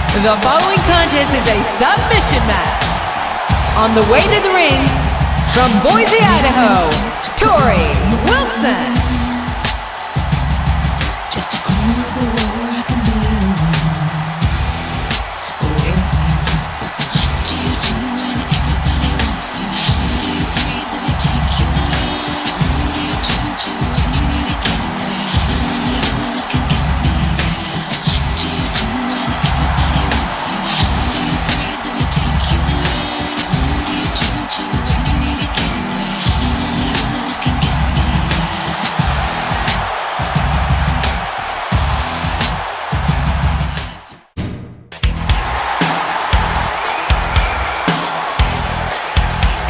The following contest is a submission match. On the way to the ring, from Boise, Idaho, Torrie Wilson. Just a corner of the war, I can be the one. Oh, everything. What do you do when everybody wants you? How do you breathe when they take you away? Who do you turn to when you need to get away? Only you can get me there. What do you do when everybody wants you? How do you breathe when they take you away? Who do you turn to when you need to get away? Only you can get me there.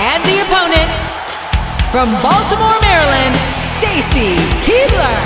And the opponent, from Baltimore, Maryland, Stacy Keibler.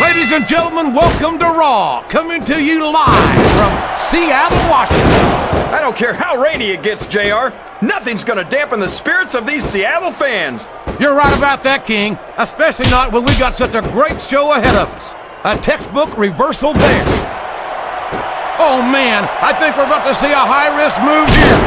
Ladies and gentlemen, welcome to Raw, coming to you live from Seattle, Washington. I don't care how rainy it gets, JR. Nothing's gonna dampen the spirits of these Seattle fans. You're right about that, King, especially not when we got such a great show ahead of us. A textbook reversal there. Oh man, I think we're about to see a high-risk move here.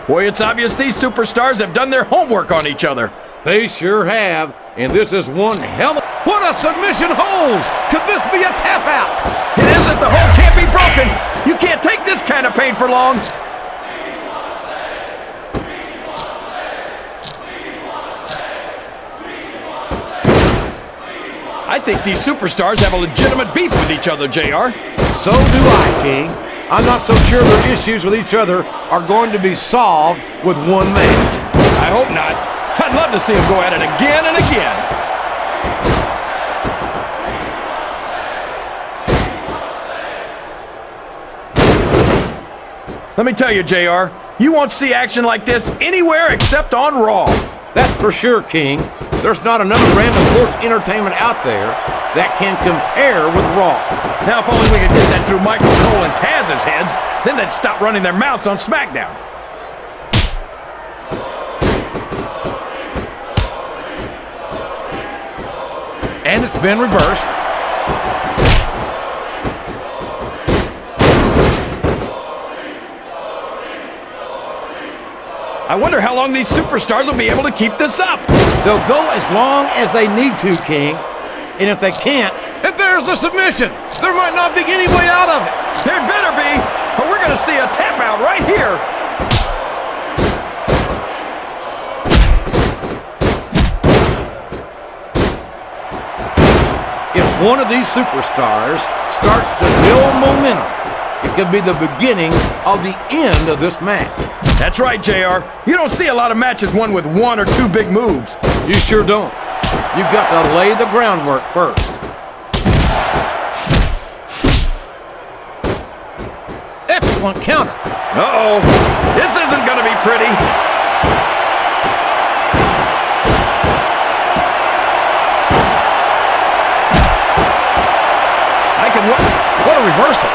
Boy, it's obvious these superstars have done their homework on each other. They sure have, and this is one hell of... What a submission hold! Could this be a tap out? It isn't. The hold can't be broken. You can't take this kind of pain for long. I think these superstars have a legitimate beef with each other, JR. So do I, King. I'm not so sure their issues with each other are going to be solved with one match. I hope not. I'd love to see them go at it again and again. Let me tell you, JR, you won't see action like this anywhere except on Raw. That's for sure, King. There's not another brand of sports entertainment out there that can compare with Raw. Now, if only we could get that through Michael Cole and Taz's heads, then they'd stop running their mouths on SmackDown. And it's been reversed. I wonder how long these superstars will be able to keep this up. They'll go as long as they need to, King. And if they can't, if there's a submission, there might not be any way out of it. There better be, or we're going to see a tap out right here. If one of these superstars starts to build momentum, it could be the beginning of the end of this match. That's right, JR. You don't see a lot of matches won with one or two big moves. You sure don't. You've got to lay the groundwork first. Excellent counter. Uh-oh. This isn't going to be pretty. What a reversal.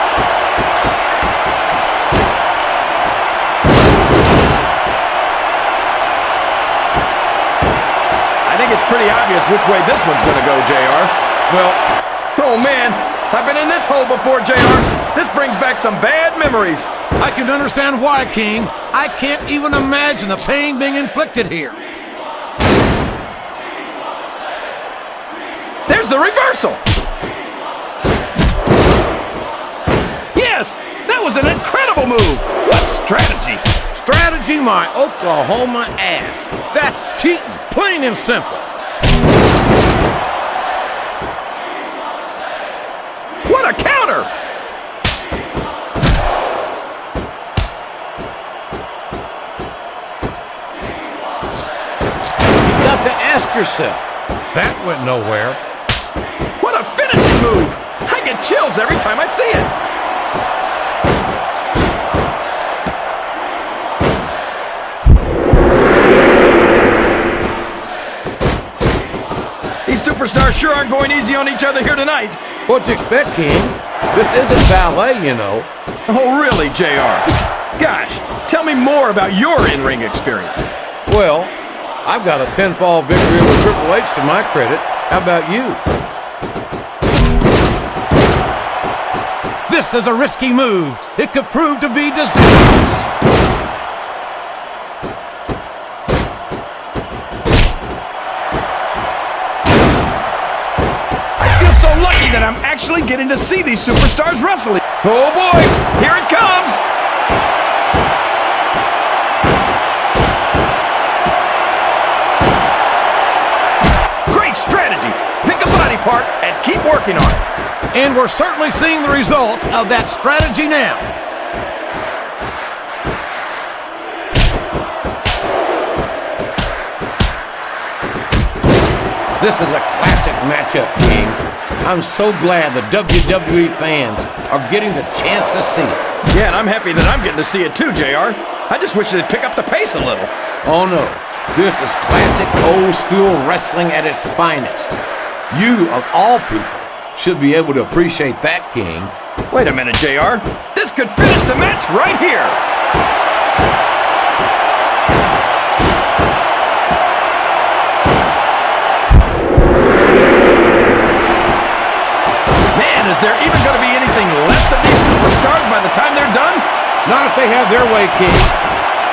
I think it's pretty obvious which way this one's going to go, JR. Well, oh man, I've been in this hole before, JR. This brings back some bad memories. I can understand why, King. I can't even imagine the pain being inflicted here. There's the reversal. Yes, that was an incredible move. What strategy? Strategy my Oklahoma ass. That's cheating, plain and simple. What a counter! You got to ask yourself, that went nowhere. What a finishing move! I get chills every time I see it. These superstars sure aren't going easy on each other here tonight. What'd you expect, King? This isn't ballet, you know. Oh, really, JR? Gosh, tell me more about your in-ring experience. Well, I've got a pinfall victory over Triple H to my credit. How about you? This is a risky move. It could prove to be disastrous. So lucky that I'm actually getting to see these superstars wrestling. Oh boy, here it comes! Great strategy. Pick a body part and keep working on it. And we're certainly seeing the results of that strategy now. This is a classic matchup, King. I'm so glad the WWE fans are getting the chance to see it. Yeah, and I'm happy that I'm getting to see it too, JR. I just wish they'd pick up the pace a little. Oh no, this is classic old school wrestling at its finest. You, of all people, should be able to appreciate that, King. Wait a minute, JR. This could finish the match right here. Is there even going to be anything left of these superstars by the time they're done? Not if they have their way, King.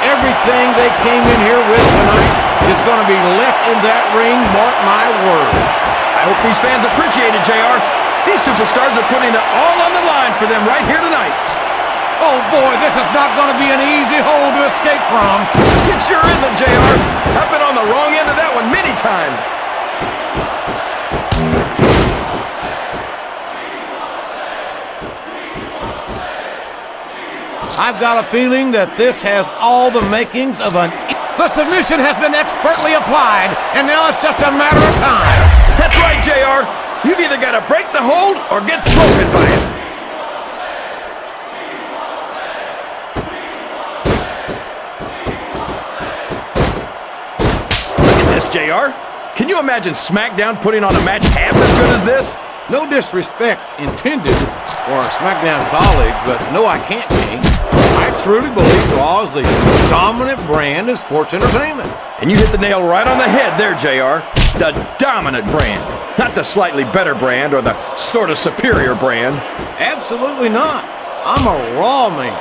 Everything they came in here with tonight is going to be left in that ring, mark my words. I hope these fans appreciate it, JR. These superstars are putting it all on the line for them right here tonight. Oh boy, this is not going to be an easy hole to escape from. It sure isn't, JR. I've been on the wrong end of that one many times. I've got a feeling that this has all the makings of an... The submission has been expertly applied, and now it's just a matter of time. That's right, JR. You've either got to break the hold or get broken by it. Look at this, JR. Can you imagine SmackDown putting on a match half as good as this? No disrespect intended for our SmackDown colleagues, but no, I can't, King. I truly believe Raw is the dominant brand in sports entertainment. And you hit the nail right on the head there, JR. The dominant brand. Not the slightly better brand or the sort of superior brand. Absolutely not. I'm a Raw man.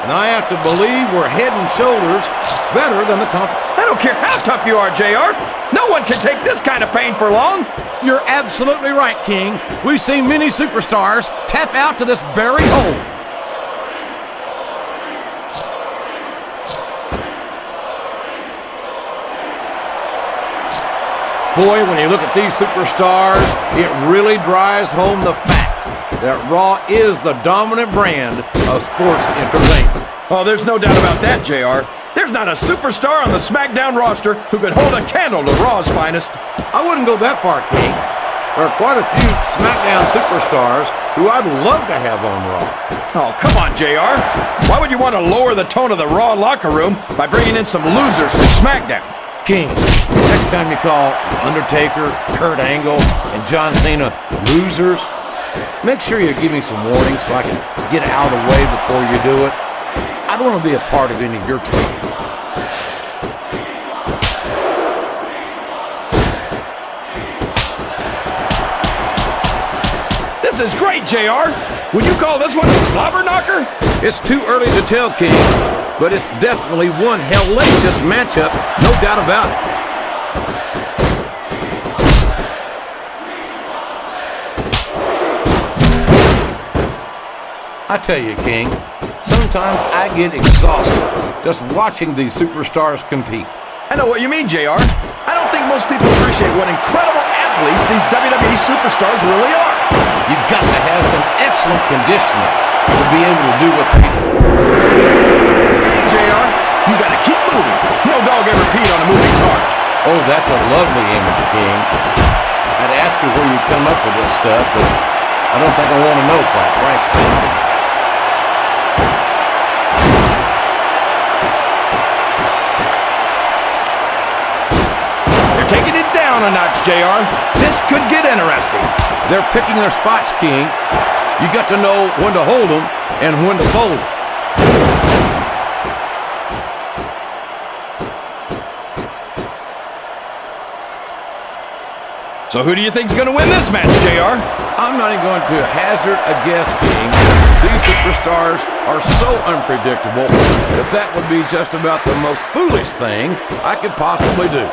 And I have to believe we're head and shoulders better than the company. I don't care how tough you are, JR. No one can take this kind of pain for long. You're absolutely right, King. We've seen many superstars tap out to this very hole. Boy, when you look at these superstars, it really drives home the fact that Raw is the dominant brand of sports entertainment. Oh, there's no doubt about that, JR. There's not a superstar on the SmackDown roster who could hold a candle to Raw's finest. I wouldn't go that far, King. There are quite a few SmackDown superstars who I'd love to have on Raw. Oh, come on, JR. Why would you want to lower the tone of the Raw locker room by bringing in some losers from SmackDown? King, next time you call Undertaker, Kurt Angle, and John Cena losers, make sure you give me some warning so I can get out of the way before you do it. I don't want to be a part of any of your trouble. This is great, JR. Would you call this one a slobber knocker? It's too early to tell, King, but it's definitely one hellacious matchup, no doubt about it. I tell you, King, sometimes sometimes I get exhausted just watching these superstars compete. I know what you mean, JR. I don't think most people appreciate what incredible athletes these WWE superstars really are. You've got to have some excellent conditioning to be able to do what they do. Hey, JR, you gotta keep moving. No dog ever peed on a moving car. Oh, that's a lovely image, King. I'd ask you where you come up with this stuff, but I don't think I want to know, quite frankly. Taking it down a notch, JR. This could get interesting. They're picking their spots, King. You got to know when to hold them and when to fold them. So who do you think's going to win this match, JR? I'm not even going to hazard a guess, King. These superstars are so unpredictable that would be just about the most foolish thing I could possibly do.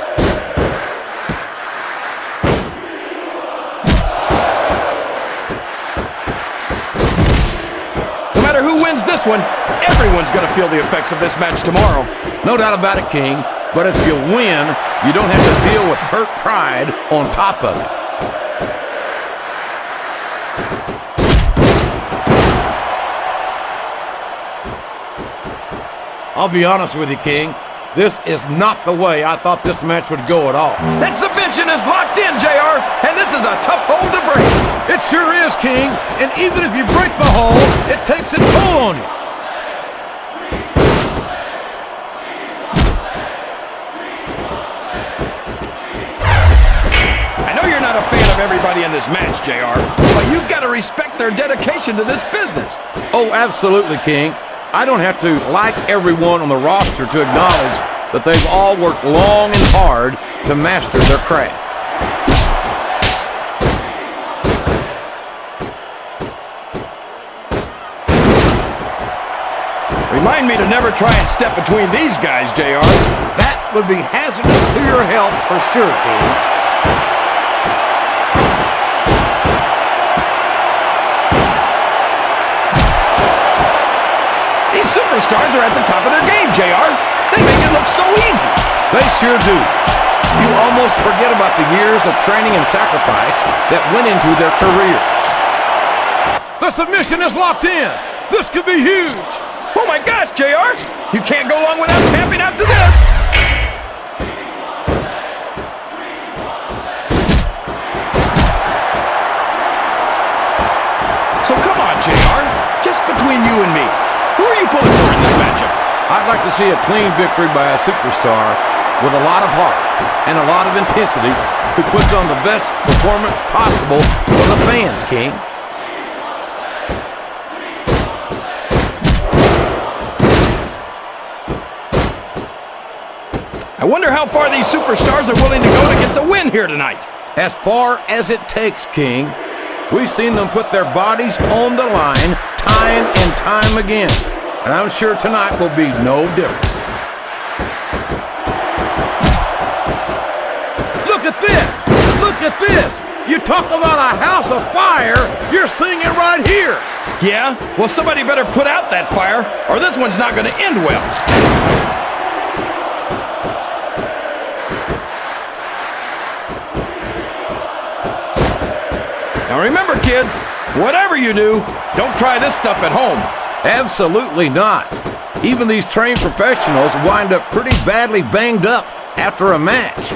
No matter who wins this one, everyone's going to feel the effects of this match tomorrow. No doubt about it, King. But if you win, you don't have to deal with hurt pride on top of it. I'll be honest with you, King. This is not the way I thought this match would go at all. That submission is locked in, JR, and this is a tough hold to break. It sure is, King. And even if you break the hold, it takes its toll on you. Everybody in this match, JR, but you've got to respect their dedication to this business. Oh, absolutely, King. I don't have to like everyone on the roster to acknowledge that they've all worked long and hard to master their craft. Remind me to never try and step between these guys, JR. That would be hazardous to your health for sure, King. Superstars are at the top of their game, JR. They make it look so easy. They sure do. You almost forget about the years of training and sacrifice that went into their careers. The submission is locked in. This could be huge. Oh my gosh, JR. You can't go long without tapping out to this. So come on, JR. Just between you and me. Who are you pulling for in this matchup? I'd like to see a clean victory by a superstar with a lot of heart and a lot of intensity who puts on the best performance possible for the fans, King. I wonder how far these superstars are willing to go to get the win here tonight. As far as it takes, King. We've seen them put their bodies on the line time and time again. And I'm sure tonight will be no different. Look at this! Look at this! You talk about a house of fire, you're seeing it right here! Yeah? Well, somebody better put out that fire, or this one's not going to end well. Now remember, kids, whatever you do, don't try this stuff at home. Absolutely not. Even these trained professionals wind up pretty badly banged up after a match.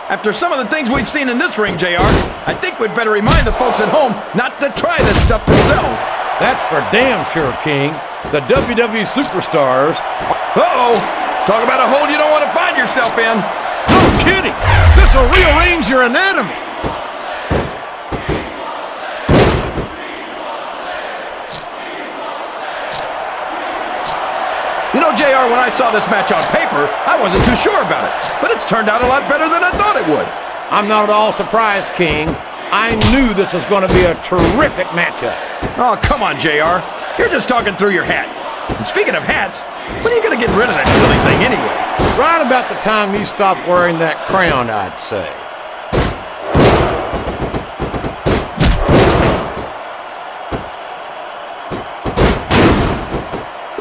After some of the things we've seen in this ring, JR, I think we'd better remind the folks at home not to try this stuff themselves. That's for damn sure, King. The WWE superstars are... Uh-oh! Talk about a hole you don't want to find yourself in. No kidding! This'll rearrange your anatomy! You know, JR, when I saw this match on paper, I wasn't too sure about it. But it's turned out a lot better than I thought it would. I'm not at all surprised, King. I knew this was going to be a terrific matchup. Oh, come on, JR. You're just talking through your hat. And speaking of hats, when are you going to get rid of that silly thing anyway? Right about the time you stop wearing that crown, I'd say.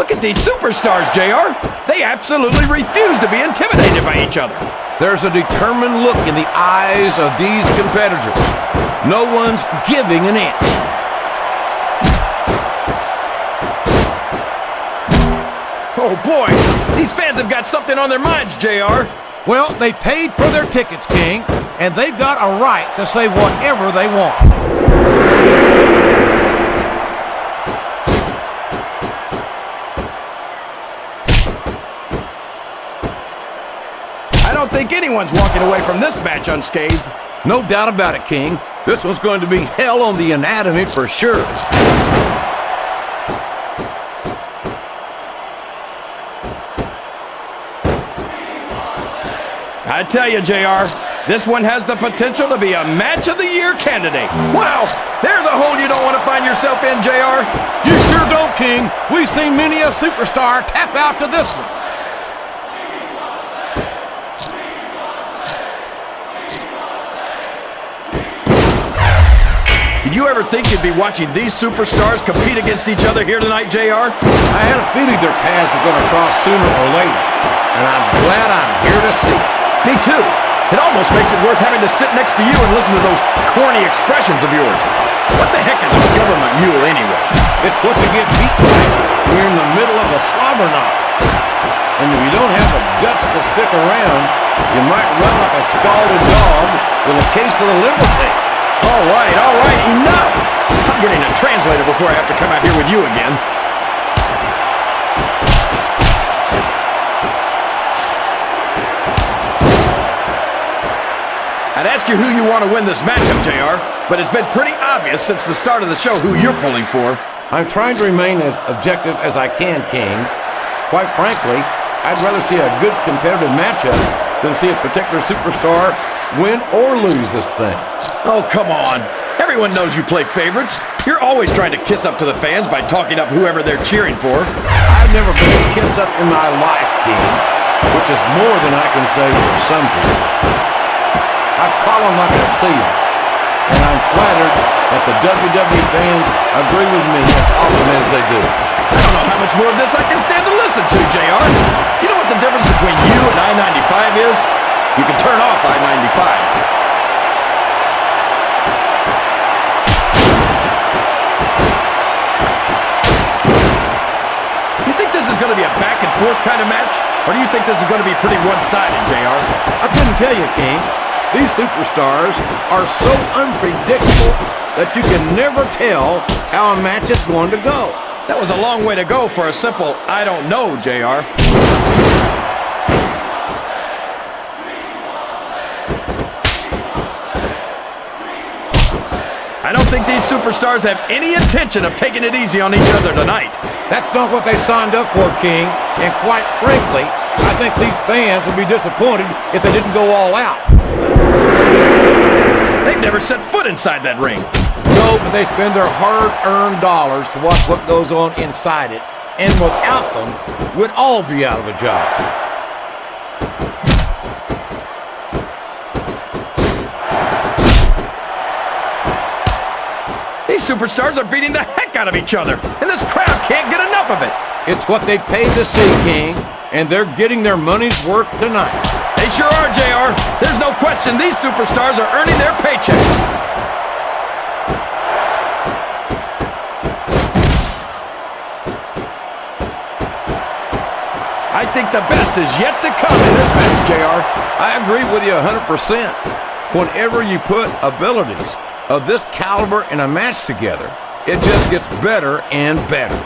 Look at these superstars, JR. They absolutely refuse to be intimidated by each other. There's a determined look in the eyes of these competitors. No one's giving an inch. Oh boy, these fans have got something on their minds, JR. Well, they paid for their tickets, King, and they've got a right to say whatever they want. I don't think anyone's walking away from this match unscathed. No doubt about it, King. This one's going to be hell on the anatomy for sure. I tell you, JR, this one has the potential to be a Match of the Year candidate. Wow, there's a hole you don't want to find yourself in, JR. You sure don't, King. We've seen many a superstar tap out to this one. Did you ever think you'd be watching these superstars compete against each other here tonight, JR? I had a feeling their paths were going to cross sooner or later, and I'm glad I'm here to see it. Me too. It almost makes it worth having to sit next to you and listen to those corny expressions of yours. What the heck is a government mule anyway? It's what you get beat by when you're in the middle of a slobber knot. And if you don't have the guts to stick around, you might run like a scalded dog with a case of the liver tape. All right, enough! I'm getting a translator before I have to come out here with you again. I'd ask you who you want to win this matchup, JR, but it's been pretty obvious since the start of the show who you're pulling for. I'm trying to remain as objective as I can, King. Quite frankly, I'd rather see a good competitive matchup than see a particular superstar win or lose this thing. Oh, come on. Everyone knows you play favorites. You're always trying to kiss up to the fans by talking up whoever they're cheering for. I've never been a kiss up in my life, King, which is more than I can say for some people. I call them like I see them, and I'm flattered that the WWE fans agree with me as often as they do. I don't know how much more of this I can stand to listen to, JR. You know what the difference between you and I-95 is? You can turn off I-95. You think this is going to be a back-and-forth kind of match? Or do you think this is going to be pretty one-sided, JR? I couldn't tell you, King. These superstars are so unpredictable that you can never tell how a match is going to go. That was a long way to go for a simple, I don't know, JR. I don't think these superstars have any intention of taking it easy on each other tonight. That's not what they signed up for, King. And quite frankly, I think these fans would be disappointed if they didn't go all out. They've never set foot inside that ring. No, but they spend their hard-earned dollars to watch what goes on inside it. And without them, we'd all be out of a job. These superstars are beating the heck out of each other, and this crowd can't get enough of it. It's what they paid to see, King, and they're getting their money's worth tonight. They sure are, JR. There's no question these superstars are earning their paychecks. I think the best is yet to come in this match, JR. I agree with you 100%. Whenever you put abilities of this caliber in a match together, it just gets better and better.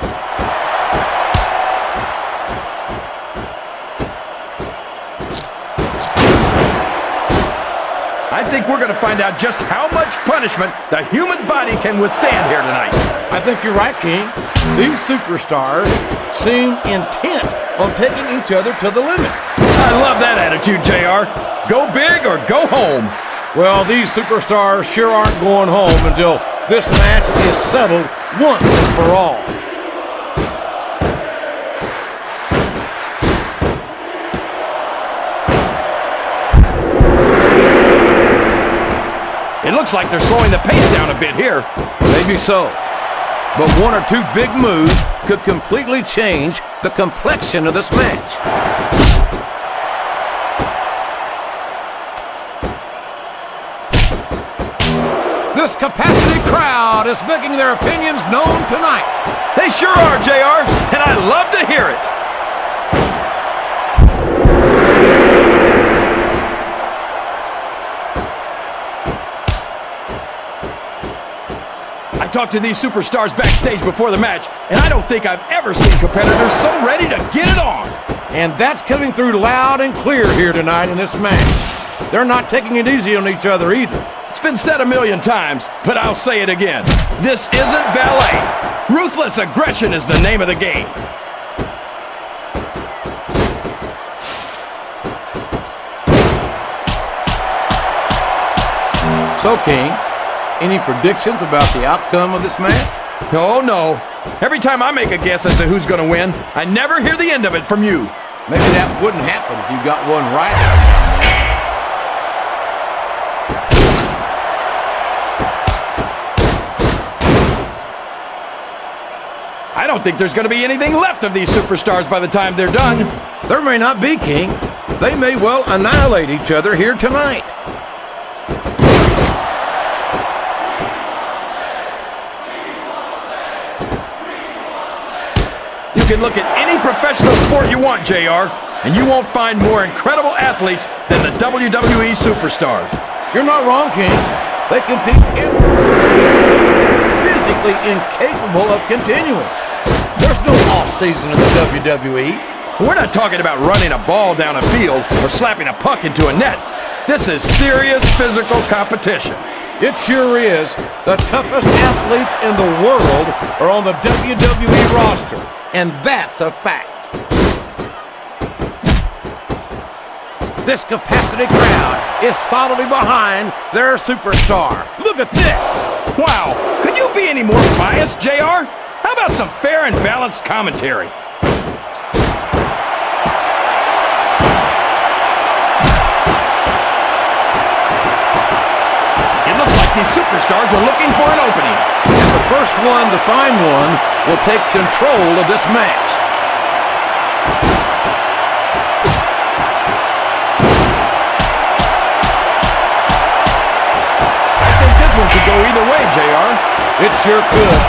I think we're going to find out just how much punishment the human body can withstand here tonight. I think you're right, King. These superstars seem intent on taking each other to the limit. I love that attitude, JR. Go big or go home. Well, these superstars sure aren't going home until this match is settled once and for all. It looks like they're slowing the pace down a bit here. Maybe so. But one or two big moves could completely change the complexion of this match. This capacity crowd is making their opinions known tonight. They sure are, JR, and I love to hear it. I talked to these superstars backstage before the match, and I don't think I've ever seen competitors so ready to get it on. And that's coming through loud and clear here tonight in this match. They're not taking it easy on each other either. It's been said a million times, but I'll say it again. This isn't ballet. Ruthless aggression is the name of the game. So, King, any predictions about the outcome of this match? Oh, no. Every time I make a guess as to who's going to win, I never hear the end of it from you. Maybe that wouldn't happen if you got one right out there. I don't think there's going to be anything left of these superstars by the time they're done. There may not be, King. They may well annihilate each other here tonight. You can look at any professional sport you want, JR, and you won't find more incredible athletes than the WWE superstars. You're not wrong, King. They compete physically incapable of continuing. There's no off-season in the WWE. We're not talking about running a ball down a field or slapping a puck into a net. This is serious physical competition. It sure is. The toughest athletes in the world are on the WWE roster, and that's a fact. This capacity crowd is solidly behind their superstar. Look at this. Wow, could you be any more biased, JR? How about some fair and balanced commentary? It looks like these superstars are looking for an opening. And the first one to find one will take control of this match. I think this one could go either way, JR. It sure could.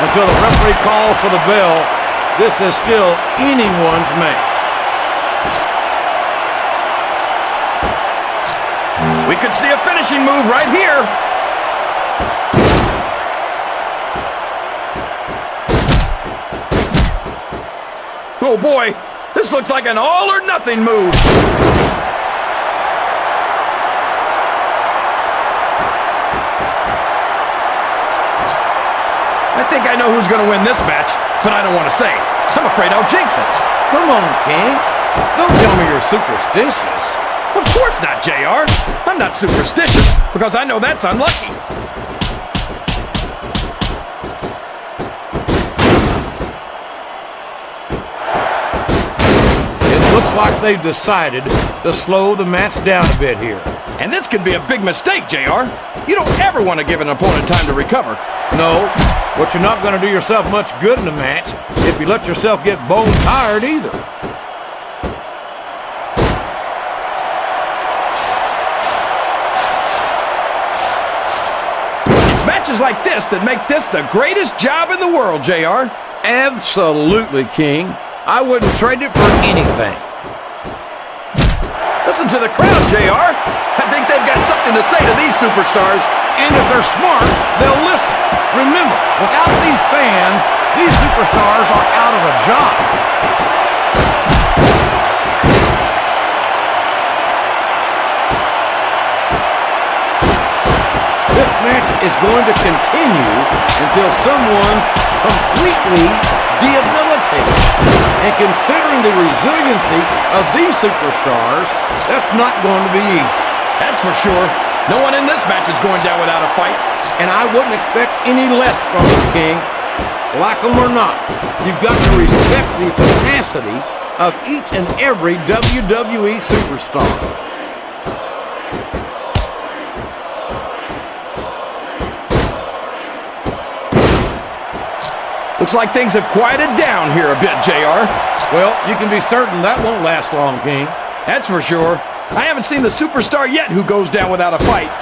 Until the referee calls for the bell, this is still anyone's match. We could see a finishing move right here. Oh boy, this looks like an all or nothing move. I think I know who's going to win this match, but I don't want to say. I'm afraid I'll jinx it. Come on, King. Don't tell me you're superstitious. Of course not, JR. I'm not superstitious, because I know that's unlucky. It looks like they've decided to slow the match down a bit here. And this could be a big mistake, JR. You don't ever want to give an opponent time to recover. No, but you're not going to do yourself much good in the match if you let yourself get bone tired either. It's matches like this that make this the greatest job in the world, JR. Absolutely, King. I wouldn't trade it for anything. Listen to the crowd, JR. I think they've got something to say to these superstars. And if they're smart, they'll listen. Remember, without these fans, these superstars are out of a job. This match is going to continue until someone's completely debilitated. And considering the resiliency of these superstars, that's not going to be easy. That's for sure. No one in this match is going down without a fight. And I wouldn't expect any less from them, King. Like them or not, you've got to respect the tenacity of each and every WWE superstar. Looks Looks like things have quieted down here a bit, JR. Well, you can be certain that won't last long, King. That's for sure. I haven't seen the superstar yet who goes down without a fight.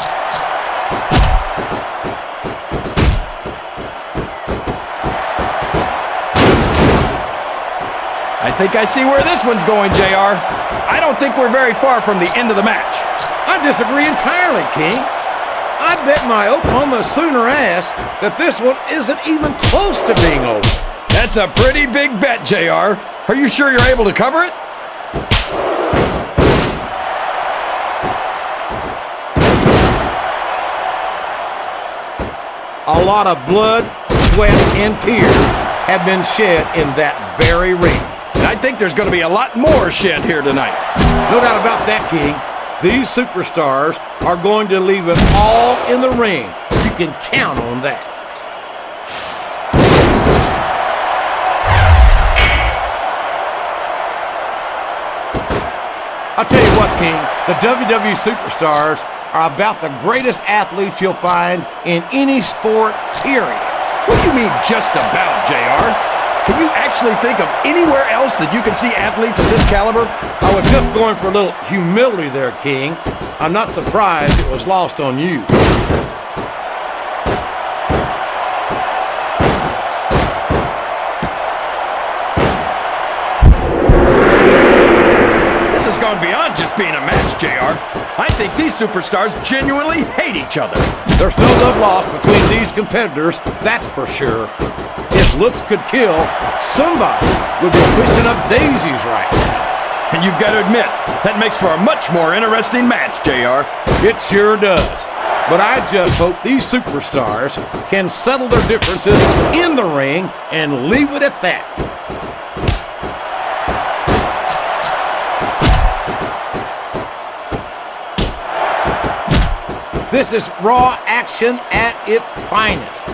I think I see where this one's going, JR. I don't think we're very far from the end of the match. I disagree entirely, King. I bet my Oklahoma Sooner ass that this one isn't even close to being over. That's a pretty big bet, JR. Are you sure you're able to cover it? A lot of blood, sweat, and tears have been shed in that very ring. And I think there's going to be a lot more shed here tonight. No doubt about that, King. These superstars are going to leave it all in the ring. You can count on that. I'll tell you what, King, the WWE superstars are about the greatest athletes you'll find in any sport, period. What do you mean, just about, JR? Can you actually think of anywhere else that you can see athletes of this caliber? I was just going for a little humility there, King. I'm not surprised it was lost on you. This has gone beyond just being a match, JR. I think these superstars genuinely hate each other. There's no love lost between these competitors, that's for sure. If looks could kill, somebody would be pushing up daisies right now. And you've got to admit, that makes for a much more interesting match, JR. It sure does. But I just hope these superstars can settle their differences in the ring and leave it at that. This is Raw action at its finest.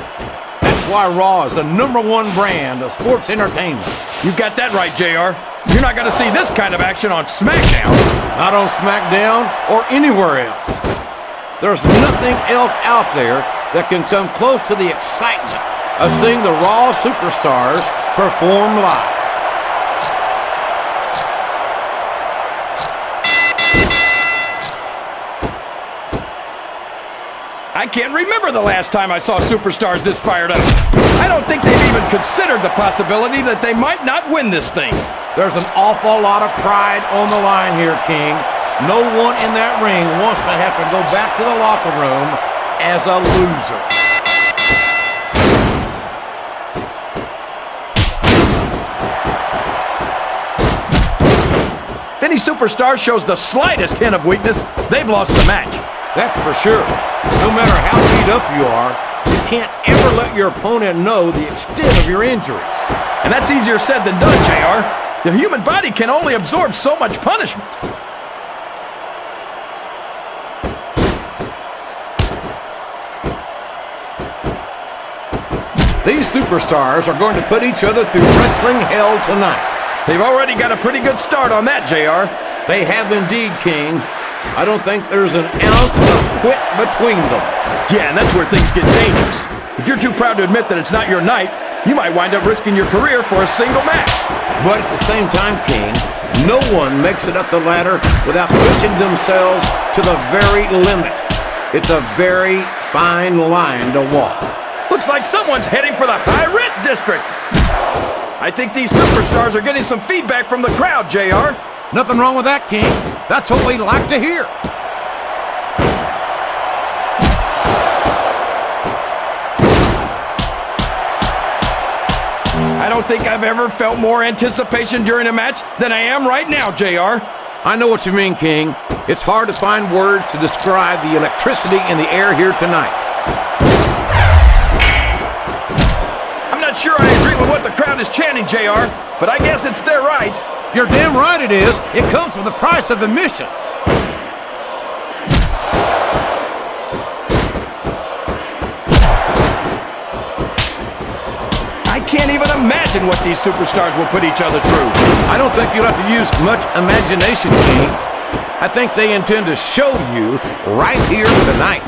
That's why Raw is the #1 brand of sports entertainment. You got that right, JR. You're not going to see this kind of action on SmackDown. Not on SmackDown or anywhere else. There's nothing else out there that can come close to the excitement of seeing the Raw superstars perform live. I can't remember the last time I saw superstars this fired up. I don't think they've even considered the possibility that they might not win this thing. There's an awful lot of pride on the line here, King. No one in that ring wants to have to go back to the locker room as a loser. If any superstar shows the slightest hint of weakness, they've lost the match. That's for sure. No matter how beat up you are, you can't ever let your opponent know the extent of your injuries. And that's easier said than done, JR. The human body can only absorb so much punishment. These superstars are going to put each other through wrestling hell tonight. They've already got a pretty good start on that, JR. They have indeed, King. I don't think there's an ounce of quit between them. Yeah, and that's where things get dangerous. If you're too proud to admit that it's not your night, you might wind up risking your career for a single match. But at the same time, King, no one makes it up the ladder without pushing themselves to the very limit. It's a very fine line to walk. Looks like someone's heading for the high rent district. I think these superstars are getting some feedback from the crowd, JR. Nothing wrong with that, King. That's what we like to hear. I don't think I've ever felt more anticipation during a match than I am right now, JR. I know what you mean, King. It's hard to find words to describe the electricity in the air here tonight. I'm not sure I agree with what the crowd is chanting, JR, but I guess it's their right. You're damn right it is. It comes with the price of admission. I can't even imagine what these superstars will put each other through. I don't think you'll have to use much imagination, King. I think they intend to show you right here tonight.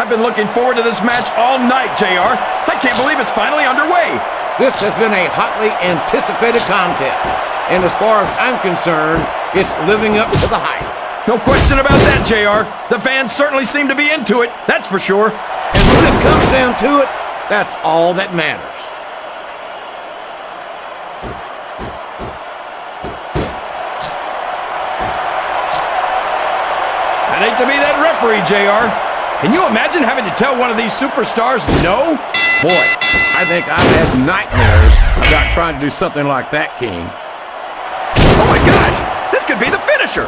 I've been looking forward to this match all night, JR. I can't believe it's finally underway. This has been a hotly anticipated contest, and as far as I'm concerned, it's living up to the hype. No question about that, JR. The fans certainly seem to be into it, that's for sure. And when it comes down to it, that's all that matters. I'd hate to be that referee, JR. Can you imagine having to tell one of these superstars no? Boy, I think I've had nightmares about trying to do something like that, King. Oh my gosh, this could be the finisher.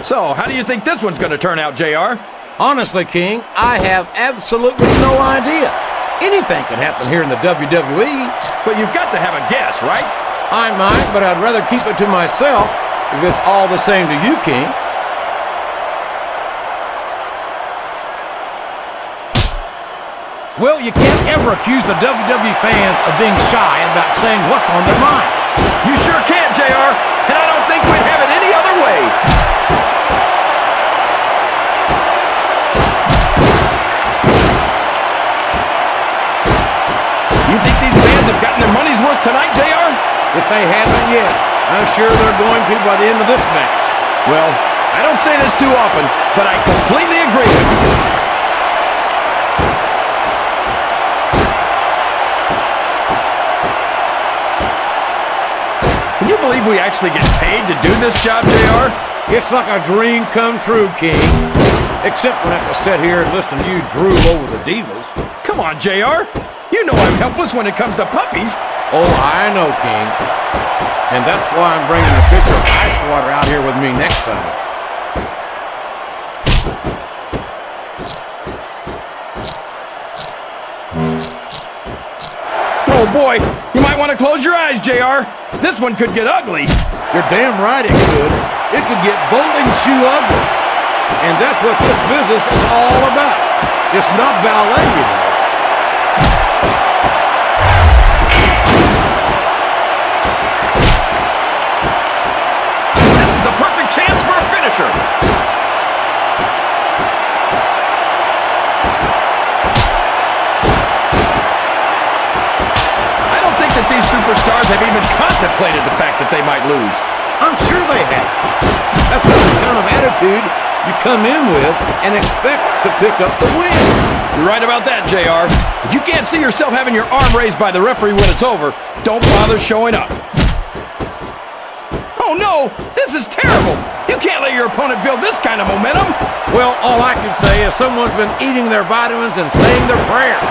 So, how do you think this one's going to turn out, JR? Honestly, King, I have absolutely no idea. Anything can happen here in the WWE. But you've got to have a guess, right? I might, but I'd rather keep it to myself if it's all the same to you, King. Well, you can't ever accuse the WWE fans of being shy about saying what's on their minds. You sure can, JR, and I don't think we'd have it any other way. You think these fans have gotten their money's worth tonight, JR? If they haven't yet, I'm sure they're going to by the end of this match. Well, I don't say this too often, but I completely agree with you. Can you believe we actually get paid to do this job, JR? It's like a dream come true, King. Except when I have to sit here and listen to you drool over the divas. Come on, JR. You know I'm helpless when it comes to puppies. Oh, I know, King. And that's why I'm bringing a pitcher of ice water out here with me next time. Oh boy, you might want to close your eyes, JR. This one could get ugly. You're damn right it could. It could get bowling shoe ugly. And that's what this business is all about. It's not ballet, you know. This is the perfect chance for a finisher. These superstars have even contemplated the fact that they might lose. I'm sure they have. That's not the kind of attitude you come in with and expect to pick up the win. You're right about that, JR. If you can't see yourself having your arm raised by the referee when it's over, don't bother showing up. Oh no, this is terrible. You can't let your opponent build this kind of momentum. Well, all I can say is someone's been eating their vitamins and saying their prayers.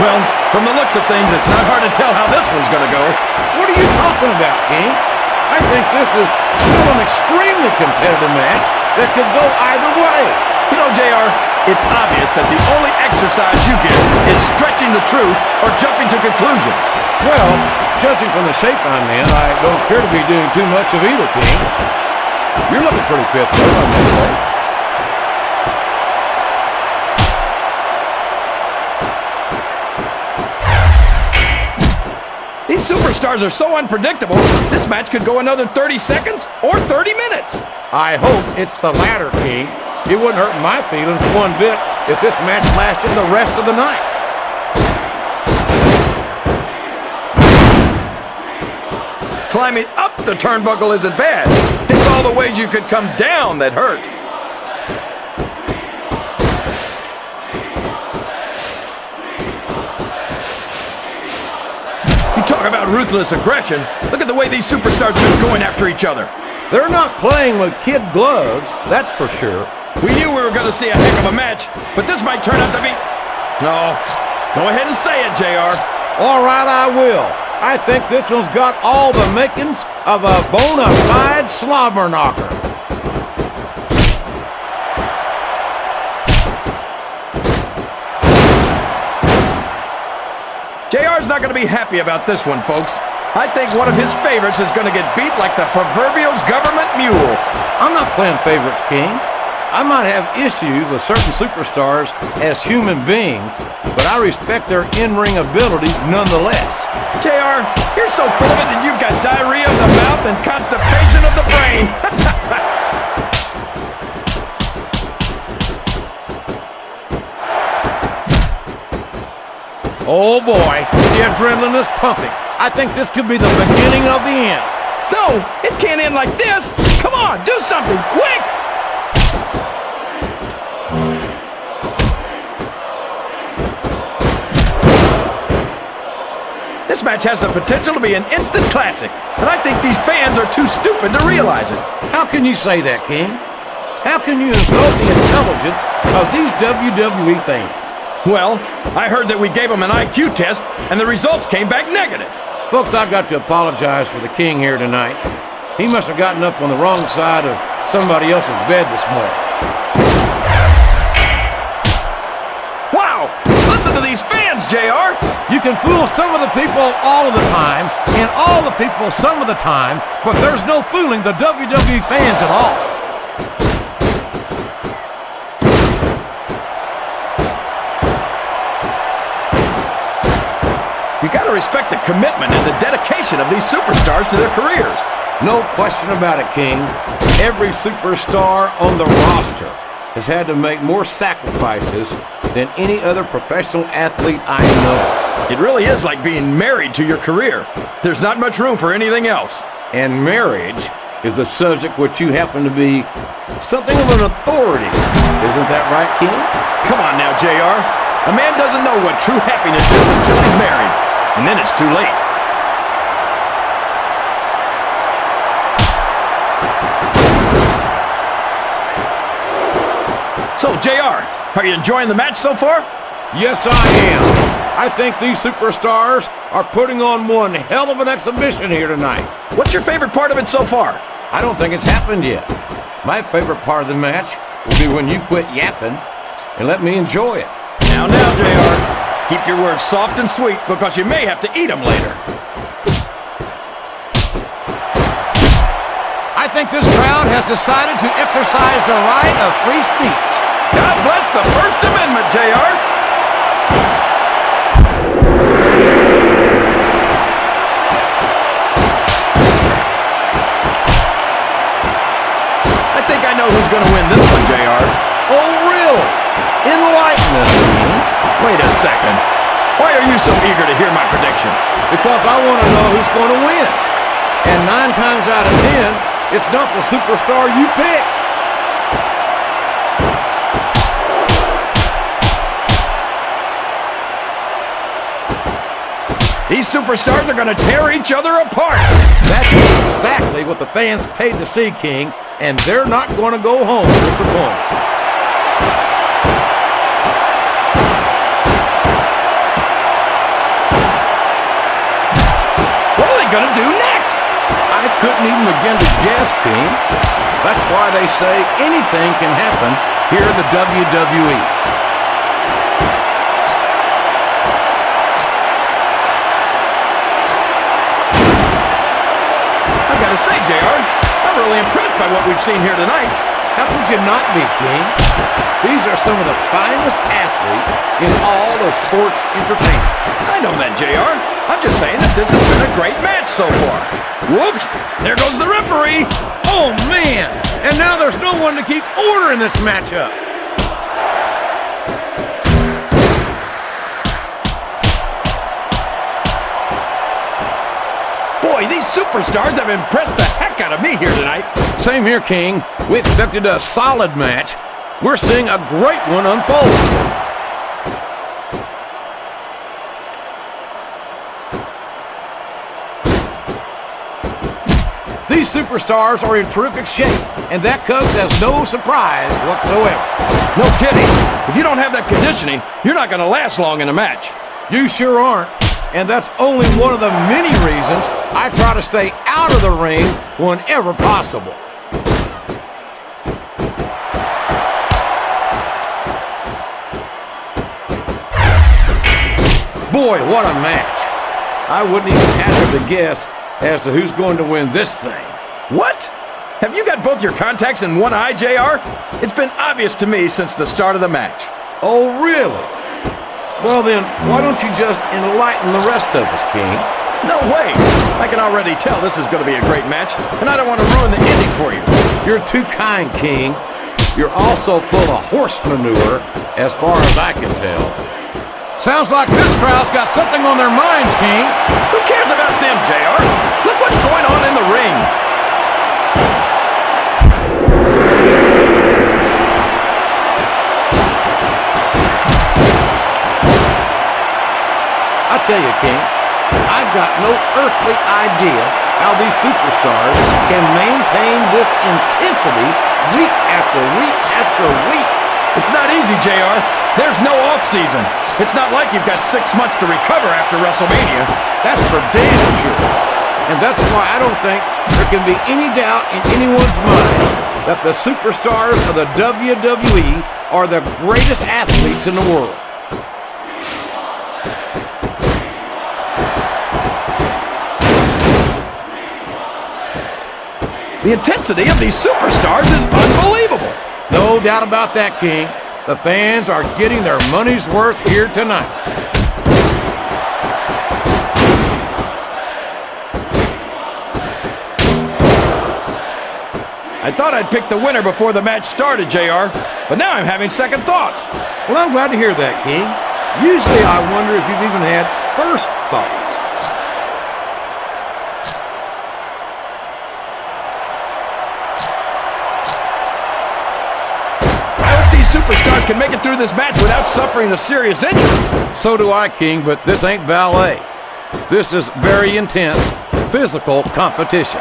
Well, from the looks of things, it's not hard to tell how this one's going to go. What are you talking about, King? I think this is still an extremely competitive match that could go either way. You know, JR, it's obvious that the only exercise you get is stretching the truth or jumping to conclusions. Well, judging from the shape I'm in, I don't appear to be doing too much of either, King. You're looking pretty pissed off, I must say. These superstars are so unpredictable, this match could go another 30 seconds or 30 minutes. I hope it's the latter, King. It wouldn't hurt my feelings one bit if this match lasted the rest of the night. Climbing up the turnbuckle isn't bad. It's all the ways you could come down that hurt. You talk about ruthless aggression. Look at the way these superstars have been going after each other. They're not playing with kid gloves, that's for sure. We knew we were going to see a heck of a match, but this might turn out to be... No, go ahead and say it, JR. All right, I will. I think this one's got all the makings of a bona fide slobber knocker. JR's not going to be happy about this one, folks. I think one of his favorites is going to get beat like the proverbial government mule. I'm not playing favorites, King. I might have issues with certain superstars as human beings, but I respect their in-ring abilities nonetheless. JR, you're so full of it that you've got diarrhea of the mouth and constipation of the brain. Oh boy, the adrenaline is pumping. I think this could be the beginning of the end. No, it can't end like this. Come on, do something, quick! This match has the potential to be an instant classic, and I think these fans are too stupid to realize it. How can you say that, King? How can you insult the intelligence of these WWE fans? Well, I heard that we gave them an IQ test, and the results came back negative. Folks, I've got to apologize for the King here tonight. He must have gotten up on the wrong side of somebody else's bed this morning. Wow! Listen to these fans, JR! You can fool some of the people all of the time, and all the people some of the time, but there's no fooling the WWE fans at all. You gotta respect the commitment and the dedication of these superstars to their careers. No question about it, King. Every superstar on the roster has had to make more sacrifices than any other professional athlete I know. It really is like being married to your career. There's not much room for anything else. And marriage is a subject which you happen to be something of an authority. Isn't that right, King? Come on now, JR. A man doesn't know what true happiness is until he's married. And then it's too late. So, JR, are you enjoying the match so far? Yes, I am. I think these superstars are putting on one hell of an exhibition here tonight. What's your favorite part of it so far? I don't think it's happened yet. My favorite part of the match will be when you quit yapping and let me enjoy it. Now, JR. Keep your words soft and sweet, because you may have to eat them later. I think this crowd has decided to exercise the right of free speech. God bless the First Amendment, JR. I think I know who's going to win this one, JR. Oh, really? Enlighten us, King. Wait a second. Why are you so eager to hear my prediction? Because I want to know who's going to win. And 9 times out of 10, it's not the superstar you pick. These superstars are going to tear each other apart. That's exactly what the fans paid to see, King, and they're not going to go home disappointed. Gonna do next? I couldn't even begin to guess, King. That's why they say anything can happen here in the WWE. I gotta say, JR, I'm really impressed by what we've seen here tonight. How could you not be, King? These are some of the finest athletes in all of sports entertainment. I know that, JR. I'm just saying that this has been a great match so far. Whoops! There goes the referee! Oh, man! And now there's no one to keep order in this matchup. Boy, these superstars have impressed the heck out of me here tonight. Same here, King. We expected a solid match. We're seeing a great one unfold. These superstars are in terrific shape, and that comes as no surprise whatsoever. No kidding. If you don't have that conditioning, you're not going to last long in a match. You sure aren't. And that's only one of the many reasons I try to stay out of the ring whenever possible. Boy, what a match. I wouldn't even hazard to guess as to who's going to win this thing. What? Have you got both your contacts in one eye, JR? It's been obvious to me since the start of the match. Oh, really? Well then, why don't you just enlighten the rest of us, King? No way! I can already tell this is going to be a great match, and I don't want to ruin the ending for you. You're too kind, King. You're also full of horse manure, as far as I can tell. Sounds like this crowd's got something on their minds, King. Who cares about them, JR? Look what's going on in the ring. I tell you, King, I've got no earthly idea how these superstars can maintain this intensity week after week after week. It's not easy, JR. There's no off-season. It's not like you've got 6 months to recover after WrestleMania. That's for damn sure. And that's why I don't think there can be any doubt in anyone's mind that the superstars of the WWE are the greatest athletes in the world. The intensity of these superstars is unbelievable. No doubt about that, King. The fans are getting their money's worth here tonight. I thought I'd pick the winner before the match started, JR, but now I'm having second thoughts. Well, I'm glad to hear that, King. Usually I wonder if you've even had first thoughts. Superstars can make it through this match without suffering a serious injury. So do I, King, but this ain't ballet. This is very intense, physical competition.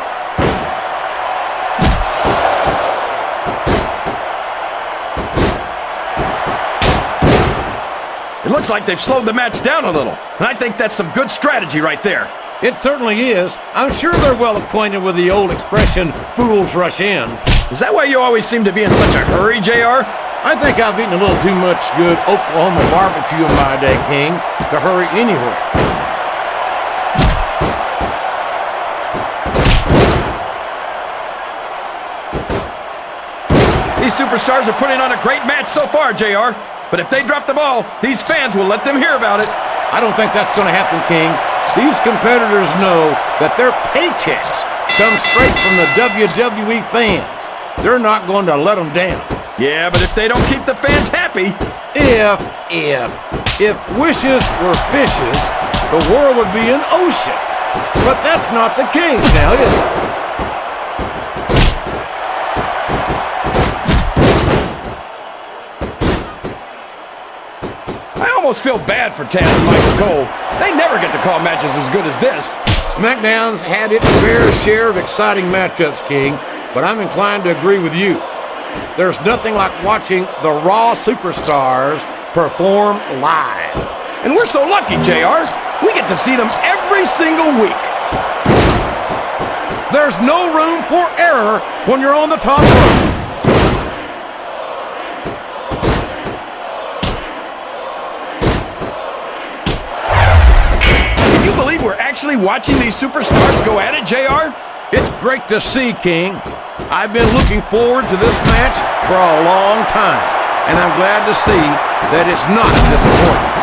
It looks like they've slowed the match down a little, and I think that's some good strategy right there. It certainly is. I'm sure they're well acquainted with the old expression, fools rush in. Is that why you always seem to be in such a hurry, JR? I think I've eaten a little too much good Oklahoma barbecue in my day, King, to hurry anywhere. These superstars are putting on a great match so far, JR. But if they drop the ball, these fans will let them hear about it. I don't think that's going to happen, King. These competitors know that their paychecks come straight from the WWE fans. They're not going to let them down. Yeah, but if they don't keep the fans happy... If wishes were fishes, the world would be an ocean. But that's not the case now, is it? I almost feel bad for Taz and Michael Cole. They never get to call matches as good as this. SmackDown's had its fair share of exciting matchups, King, but I'm inclined to agree with you. There's nothing like watching the Raw superstars perform live. And we're so lucky, JR. We get to see them every single week. There's no room for error when you're on the top rope. Can you believe we're actually watching these superstars go at it, JR? It's great to see, King. I've been looking forward to this match for a long time, and I'm glad to see that it's not disappointing.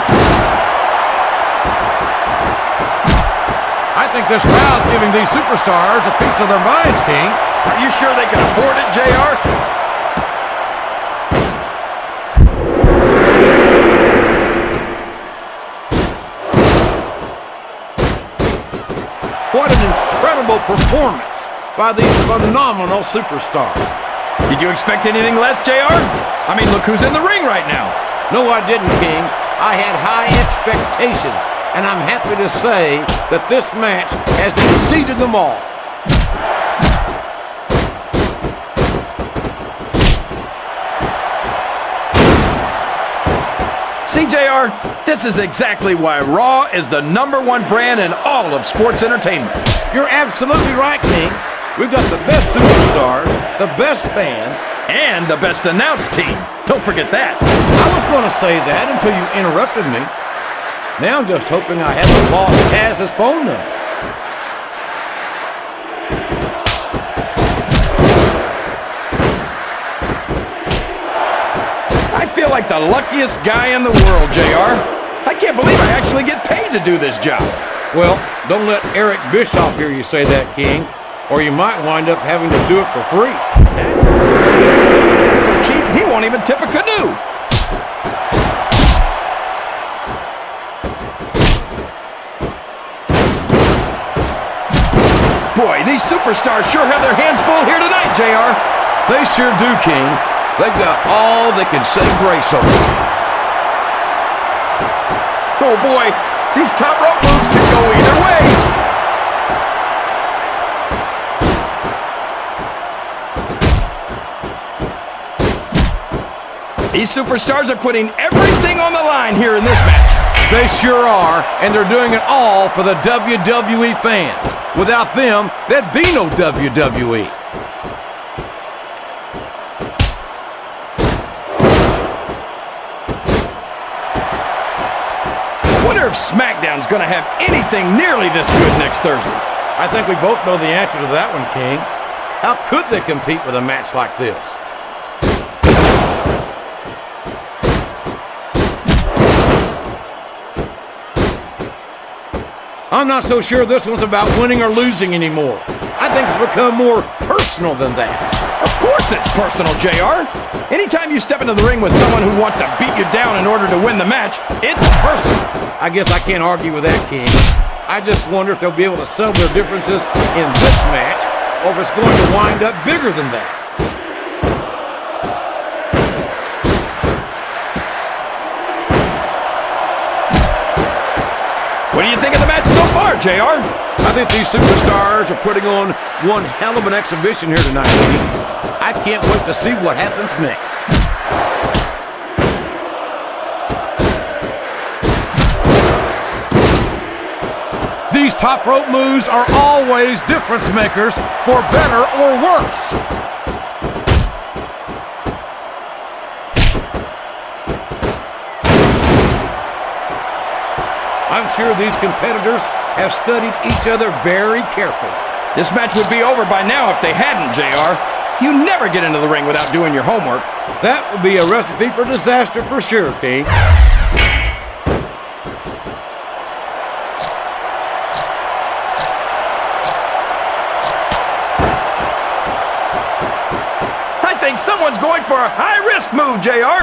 I think this crowd's giving these superstars a piece of their minds, King. Are you sure they can afford it, JR? What an incredible performance by these phenomenal superstars. Did you expect anything less, JR? I mean, look who's in the ring right now. No, I didn't, King. I had high expectations, and I'm happy to say that this match has exceeded them all. See, JR, this is exactly why Raw is the #1 brand in all of sports entertainment. You're absolutely right, King. We've got the best superstars, the best band, and the best announced team. Don't forget that. I was going to say that until you interrupted me. Now I'm just hoping I haven't lost Taz's phone number. like the luckiest guy in the world, JR. I can't believe I actually get paid to do this job. Well, don't let Eric Bischoff hear you say that, King, or you might wind up having to do it for free. So cheap, he won't even tip a canoe. Boy, these superstars sure have their hands full here tonight, JR. They sure do, King. They've got all they can say grace over. Oh boy, these top rope moves can go either way. These superstars are putting everything on the line here in this match. They sure are, and they're doing it all for the WWE fans. Without them, there'd be no WWE. I wonder if Smackdown's going to have anything nearly this good next Thursday. I think we both know the answer to that one, King. How could they compete with a match like this? I'm not so sure this one's about winning or losing anymore. I think it's become more personal than that. Of course it's personal, JR. Anytime you step into the ring with someone who wants to beat you down in order to win the match, it's personal. I guess I can't argue with that, King. I just wonder if they'll be able to settle their differences in this match, or if it's going to wind up bigger than that. What do you think of the match so far, JR? I think these superstars are putting on one hell of an exhibition here tonight, King. I can't wait to see what happens next. These top rope moves are always difference makers, for better or worse. I'm sure these competitors have studied each other very carefully. This match would be over by now if they hadn't, JR. You never get into the ring without doing your homework. That would be a recipe for disaster for sure, King. I think someone's going for a high-risk move, JR.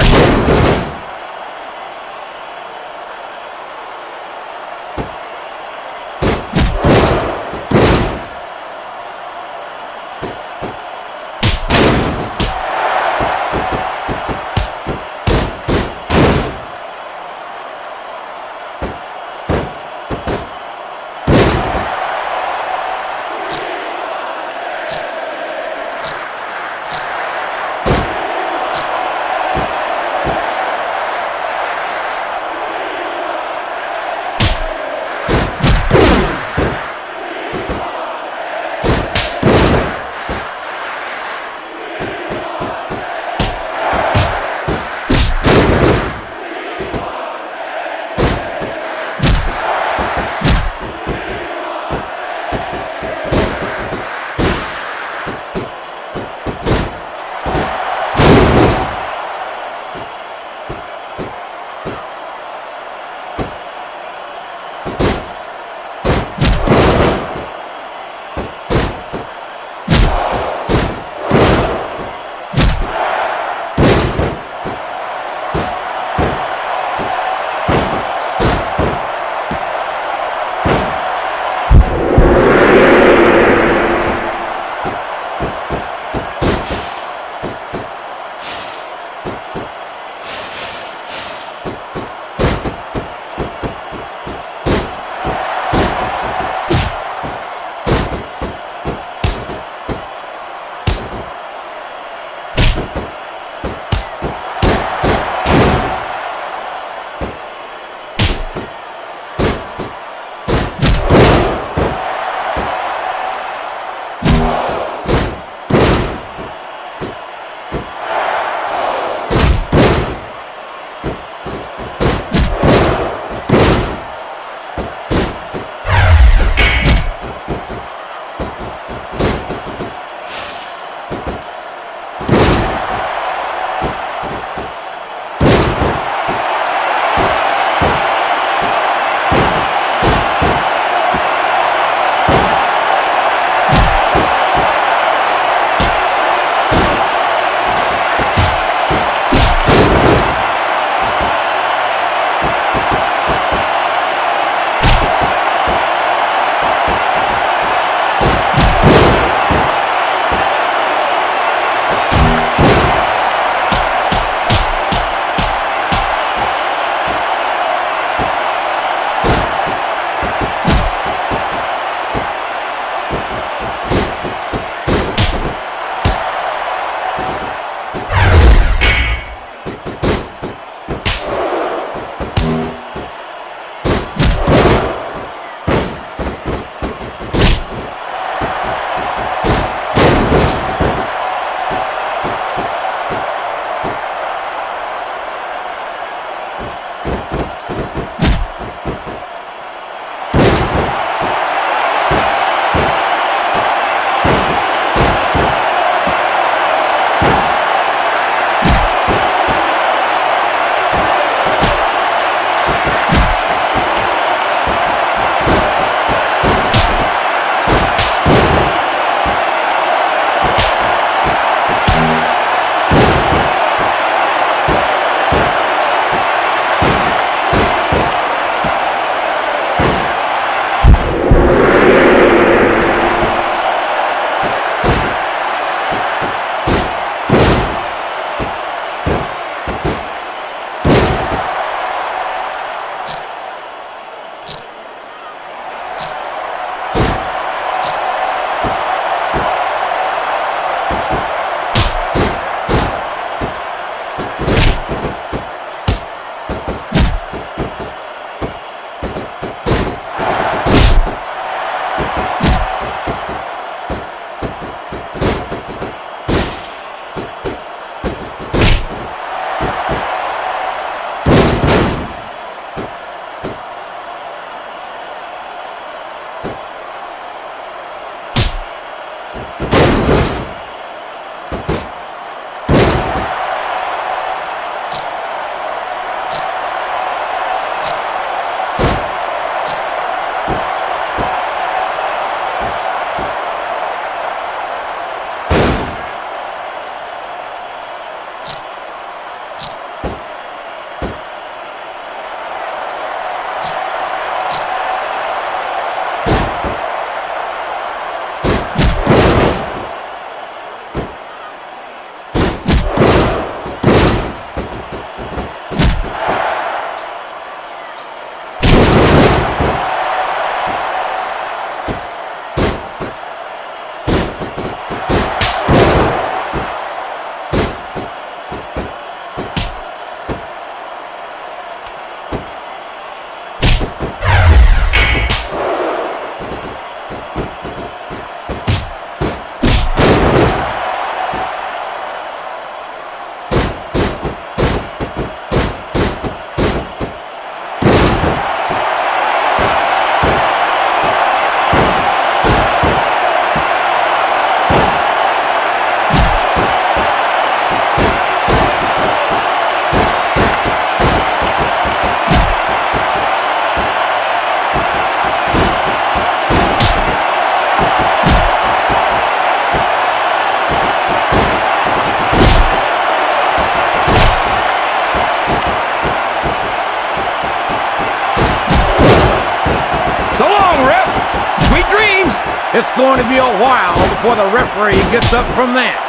It's going to be a while before the referee gets up from that.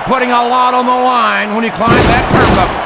putting a lot on the line when you climb that turnbuckle.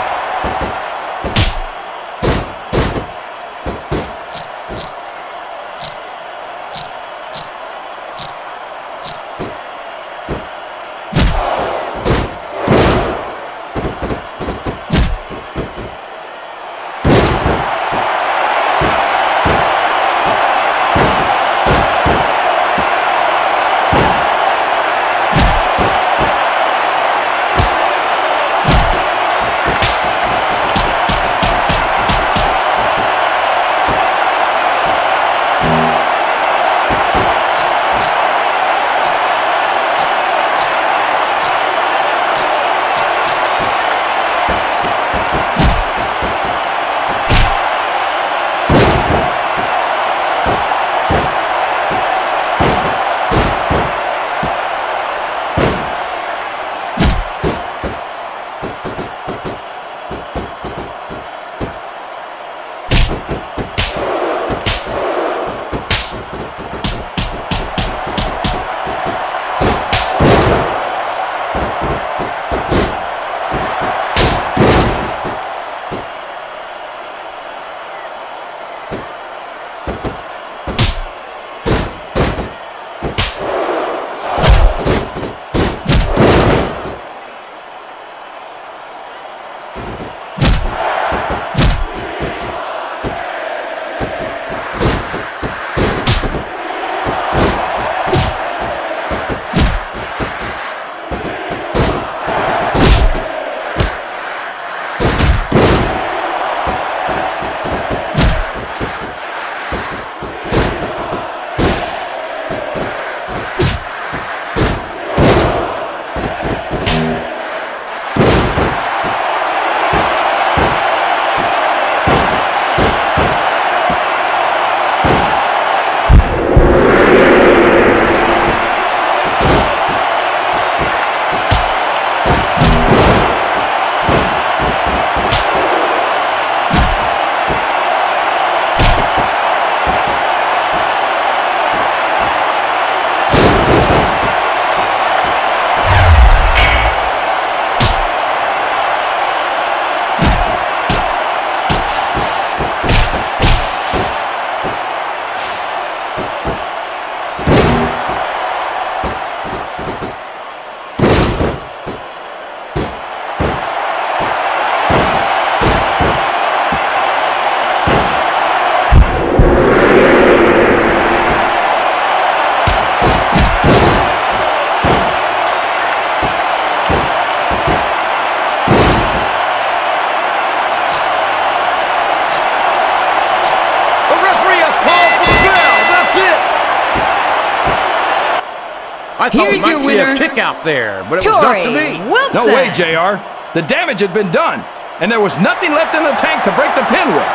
I thought we might see a kick out there, but it was not to be. No way, JR. The damage had been done, and there was nothing left in the tank to break the pin with.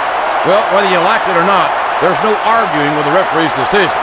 Well, whether you like it or not, there's no arguing with the referee's decision.